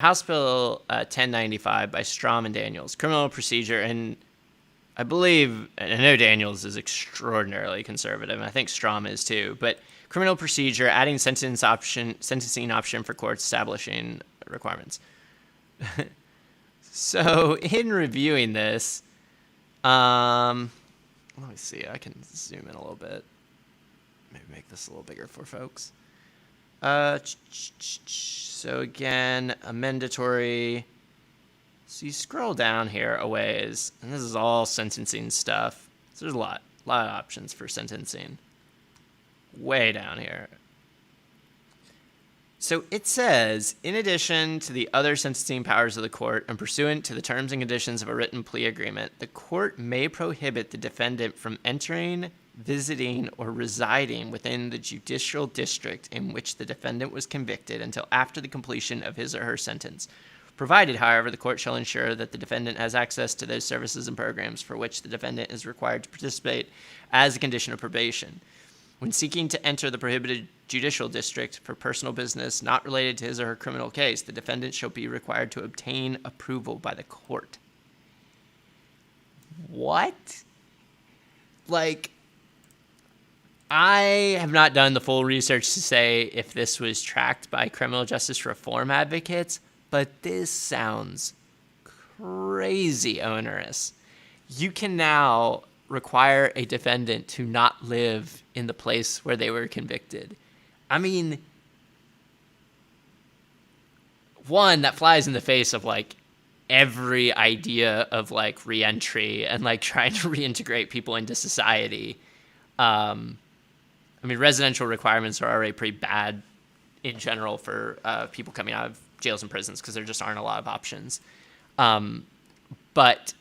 House Bill 1095 by Strom and Daniels, criminal procedure, and I know Daniels is extraordinarily conservative, and I think Strom is too, but criminal procedure, adding sentencing option for courts, establishing requirements. So in reviewing this, let me see, I can zoom in a little bit. Maybe make this a little bigger for folks. So again, a mandatory. So you scroll down here a ways, and this is all sentencing stuff. So there's a lot of options for sentencing. Way down here. So it says, in addition to the other sentencing powers of the court and pursuant to the terms and conditions of a written plea agreement, the court may prohibit the defendant from entering, visiting, or residing within the judicial district in which the defendant was convicted until after the completion of his or her sentence. Provided, however, the court shall ensure that the defendant has access to those services and programs for which the defendant is required to participate as a condition of probation. When seeking to enter the prohibited judicial district for personal business not related to his or her criminal case, the defendant shall be required to obtain approval by the court. What? Like, I have not done the full research to say if this was tracked by criminal justice reform advocates, but this sounds crazy onerous. You can now require a defendant to not live in the place where they were convicted. I mean, one, that flies in the face of like every idea of like reentry and like trying to reintegrate people into society. I mean, residential requirements are already pretty bad in general for people coming out of jails and prisons because there just aren't a lot of options. But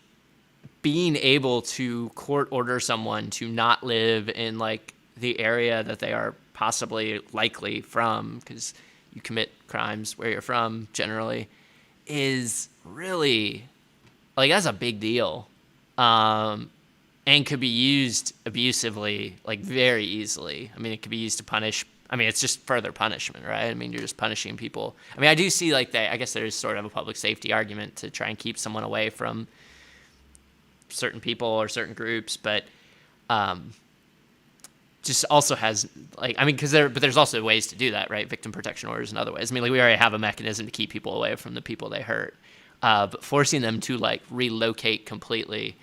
being able to court order someone to not live in like the area that they are possibly likely from, because you commit crimes where you're from generally, is really like, that's a big deal. And could be used abusively, like very easily. I mean, it could be used to punish. I mean, it's just further punishment, right? I mean, you're just punishing people. I mean, I do see like that. I guess there's sort of a public safety argument to try and keep someone away from certain people or certain groups, but just also has like, I mean, but there's also ways to do that, right? Victim protection orders and other ways. I mean, like we already have a mechanism to keep people away from the people they hurt, but forcing them to like relocate completely,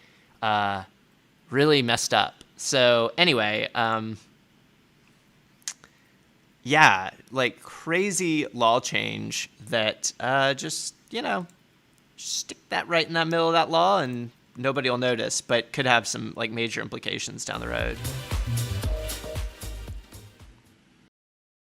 really messed up. So anyway, yeah, like crazy law change that just, stick that right in that middle of that law and nobody will notice, but could have some like major implications down the road.